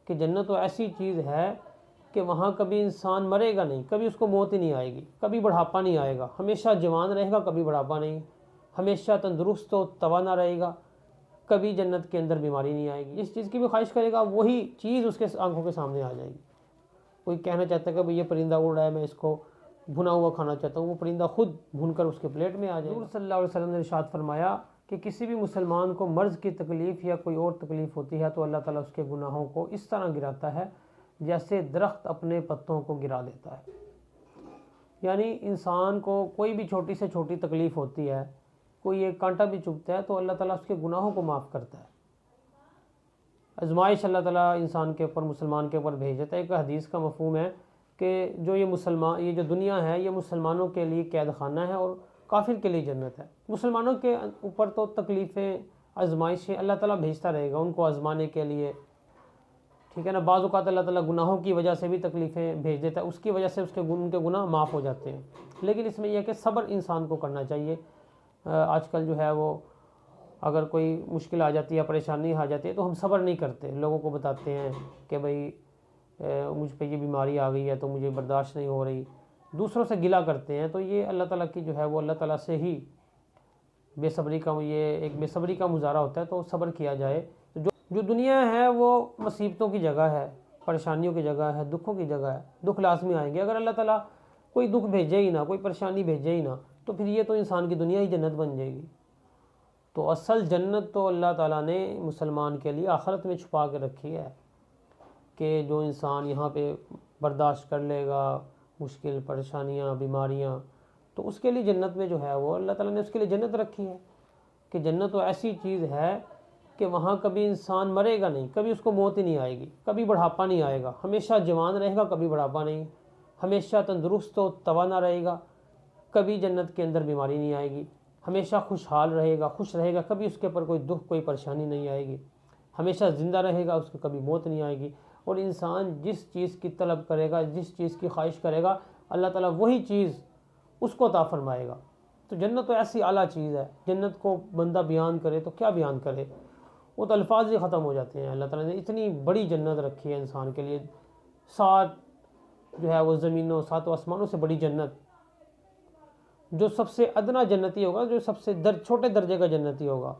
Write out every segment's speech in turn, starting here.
کہ جنت تو ایسی چیز ہے کہ وہاں کبھی انسان مرے گا نہیں، کبھی اس کو موت ہی نہیں آئے گی، کبھی بڑھاپا نہیں آئے گا، ہمیشہ جوان رہے گا، کبھی بڑھاپا نہیں، ہمیشہ تندرست و توانا رہے گا، کبھی جنت کے اندر بیماری نہیں آئے گی۔ جس چیز کی بھی خواہش کرے گا وہی چیز اس کے آنکھوں کے سامنے آ جائے گی۔ کوئی کہنا چاہتا ہے کہ بھئی یہ پرندہ اڑ رہا ہے، میں اس کو بھنا ہوا کھانا چاہتا ہوں، وہ پرندہ خود بھون کر اس کے پلیٹ میں آ جائے گا۔ حضور صلی اللہ علیہ وسلم نے ارشاد فرمایا کہ کسی بھی مسلمان کو مرض کی تکلیف یا کوئی اور تکلیف ہوتی ہے تو اللہ تعالیٰ اس کے گناہوں کو اس طرح گراتا ہے جیسے درخت اپنے پتوں کو گرا دیتا ہے۔ یعنی انسان کو کوئی بھی چھوٹی سے چھوٹی تکلیف ہوتی ہے، کوئی ایک کانٹا بھی چبھتا ہے تو اللہ تعالیٰ اس کے گناہوں کو معاف کرتا ہے۔ آزمائش اللہ تعالیٰ انسان کے اوپر، مسلمان کے اوپر بھیج دیتا ہے۔ ایک حدیث کا مفہوم ہے کہ یہ جو دنیا ہے یہ مسلمانوں کے لیے قید خانہ ہے اور کافر کے لیے جنت ہے۔ مسلمانوں کے اوپر تو تکلیفیں، آزمائشیں اللہ تعالیٰ بھیجتا رہے گا ان کو آزمانے کے لیے، ٹھیک ہے نا۔ بعض اوقات اللہ تعالیٰ گناہوں کی وجہ سے بھی تکلیفیں بھیج دیتا ہے، اس کی وجہ سے ان کے گناہ معاف ہو جاتے ہیں۔ لیکن اس میں یہ ہے کہ صبر انسان کو کرنا چاہیے۔ آج کل جو ہے وہ اگر کوئی مشکل آ جاتی ہے، پریشانی آ جاتی ہے تو ہم صبر نہیں کرتے، لوگوں کو بتاتے ہیں کہ بھئی مجھ پہ یہ بیماری آ گئی ہے تو مجھے برداشت نہیں ہو رہی، دوسروں سے گلہ کرتے ہیں۔ تو یہ اللہ تعالیٰ کی جو ہے وہ اللہ تعالیٰ سے ہی بے صبری کا، یہ ایک بے صبری کا مظاہرہ ہوتا ہے۔ تو صبر کیا جائے۔ جو دنیا ہے وہ مصیبتوں کی جگہ ہے، پریشانیوں کی جگہ ہے، دکھوں کی جگہ ہے، دکھ لازمی آئیں گے۔ اگر اللہ تعالیٰ کوئی دکھ بھیجے ہی نہ، کوئی پریشانی بھیجے ہی نہ، تو پھر یہ تو انسان کی دنیا ہی جنت بن جائے گی۔ تو اصل جنت تو اللہ تعالیٰ نے مسلمان کے لیے آخرت میں چھپا کے رکھی ہے کہ جو انسان یہاں پہ برداشت کر لے گا مشکل، پریشانیاں، بیماریاں، تو اس کے لیے جنت میں جو ہے وہ اللہ تعالیٰ نے اس کے لیے جنت رکھی ہے کہ جنت تو ایسی چیز ہے کہ وہاں کبھی انسان مرے گا نہیں، کبھی اس کو موت ہی نہیں آئے گی، کبھی بڑھاپا نہیں آئے گا، ہمیشہ جوان رہے گا، کبھی بڑھاپا نہیں، ہمیشہ تندرست و توانا رہے گا، کبھی جنت کے اندر بیماری نہیں آئے گی، ہمیشہ خوشحال رہے گا، خوش رہے گا، کبھی اس کے اوپر کوئی دکھ، کوئی پریشانی نہیں آئے گی، ہمیشہ زندہ رہے گا، اس کو کبھی موت نہیں آئے گی۔ اور انسان جس چیز کی طلب کرے گا، جس چیز کی خواہش کرے گا، اللہ تعالیٰ وہی چیز اس کو عطا فرمائے گا۔ تو جنت تو ایسی اعلیٰ چیز ہے، جنت کو بندہ بیان کرے تو کیا بیان کرے، وہ تو الفاظ ہی ختم ہو جاتے ہیں۔ اللہ تعالیٰ نے اتنی بڑی جنت رکھی ہے انسان کے لیے، 7 جو ہے وہ زمینوں، 7 آسمانوں سے بڑی جنت۔ جو سب سے ادنا جنتی ہوگا، جو سب سے چھوٹے درجے کا جنتی ہوگا،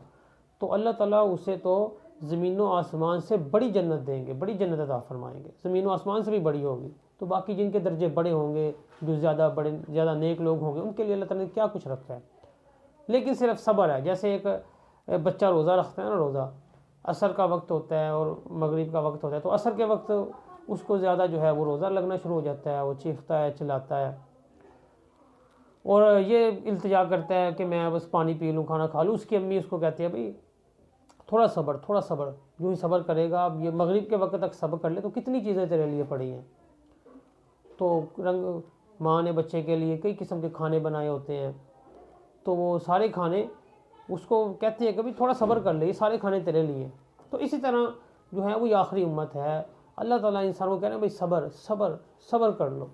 تو اللہ تعالیٰ اسے تو زمین و آسمان سے بڑی جنت دیں گے، بڑی جنت عطا فرمائیں گے، زمین و آسمان سے بھی بڑی ہوگی۔ تو باقی جن کے درجے بڑے ہوں گے، جو زیادہ نیک لوگ ہوں گے، ان کے لیے اللہ تعالیٰ نے کیا کچھ رکھا ہے۔ لیکن صرف صبر ہے۔ جیسے ایک بچہ روزہ رکھتا ہے نا، روزہ عصر کا وقت ہوتا ہے اور مغرب کا وقت ہوتا ہے، تو عصر کے وقت اس کو زیادہ جو ہے وہ روزہ لگنا شروع ہو جاتا ہے، وہ چیختا ہے، چلاتا ہے اور یہ التجا کرتا ہے کہ میں بس پانی پی لوں، کھانا کھا لوں۔ اس کی امی اس کو کہتی ہے بھئی تھوڑا صبر، تھوڑا صبر، جو ہی صبر کرے گا، اب یہ مغرب کے وقت تک صبر کر لے تو کتنی چیزیں تیرے لیے پڑی ہیں۔ تو ماں نے بچے کے لیے کئی قسم کے کھانے بنائے ہوتے ہیں، تو وہ سارے کھانے اس کو کہتے ہیں کہ بھی تھوڑا صبر کر لے، یہ سارے کھانے تیرے لیے۔ تو اسی طرح جو ہے وہ آخری امت ہے، اللہ تعالیٰ انسان کو کہہ رہے ہیں بھئی صبر صبر صبر کر لو۔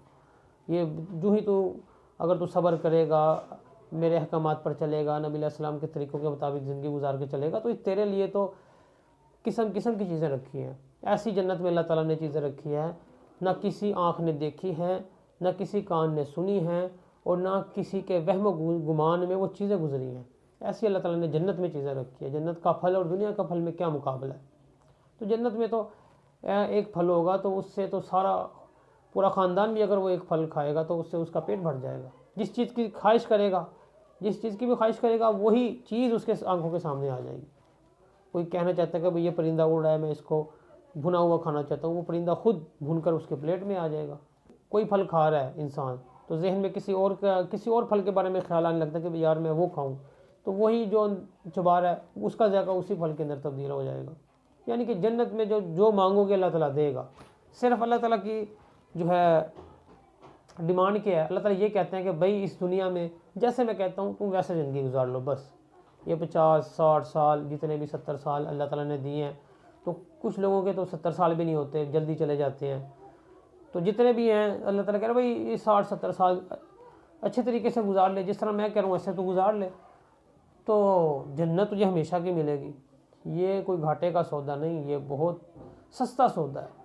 یہ جو ہی اگر تو صبر کرے گا، میرے احکامات پر چلے گا، نبی علیہ السلام کے طریقوں کے مطابق زندگی گزار کے چلے گا، تو تیرے لیے تو قسم قسم کی چیزیں رکھی ہیں۔ ایسی جنت میں اللہ تعالیٰ نے چیزیں رکھی ہیں نہ کسی آنکھ نے دیکھی ہیں، نہ کسی کان نے سنی ہیں، اور نہ کسی کے وہم و گمان میں وہ چیزیں گزری ہیں۔ ایسی اللہ تعالیٰ نے جنت میں چیزیں رکھی ہیں۔ جنت کا پھل اور دنیا کا پھل میں کیا مقابلہ ہے۔ تو جنت میں تو ایک پھل ہوگا تو اس سے تو پورا خاندان بھی اگر وہ ایک پھل کھائے گا تو اس سے اس کا پیٹ بھر جائے گا۔ جس چیز کی خواہش کرے گا، جس چیز کی بھی خواہش کرے گا، وہی چیز اس کے آنکھوں کے سامنے آ جائے گی۔ کوئی کہنا چاہتا ہے کہ بھئی یہ پرندہ اڑ رہا ہے، میں اس کو بھنا ہوا کھانا چاہتا ہوں، وہ پرندہ خود بھون کر اس کے پلیٹ میں آ جائے گا۔ کوئی پھل کھا رہا ہے انسان تو ذہن میں کسی اور پھل کے بارے میں خیال آنے لگتا ہے کہ یار میں وہ کھاؤں، تو وہی جو چبا رہا ہے اس کا ذائقہ اسی پھل کے اندر تبدیل ہو جائے گا۔ یعنی کہ جنت میں جو مانگو گے اللہ تعالیٰ دے گا۔ صرف اللہ تعالیٰ کی جو ہے ڈیمانڈ کیا ہے، اللہ تعالیٰ یہ کہتے ہیں کہ بھئی اس دنیا میں جیسے میں کہتا ہوں تم ویسے زندگی گزار لو بس۔ یہ 50 60 سال جتنے بھی 70 سال اللہ تعالیٰ نے دیے ہیں، تو کچھ لوگوں کے تو 70 سال بھی نہیں ہوتے، جلدی چلے جاتے ہیں۔ تو جتنے بھی ہیں اللہ تعالیٰ کہہ رہے ہیں بھئی یہ 60 70 سال اچھے طریقے سے گزار لے، جس طرح میں کہہ رہا ہوں ایسے تو گزار لے، تو جنت تجھے ہمیشہ کی ملے گی۔ یہ کوئی گھاٹے کا سودا نہیں، یہ بہت سستا سودا ہے۔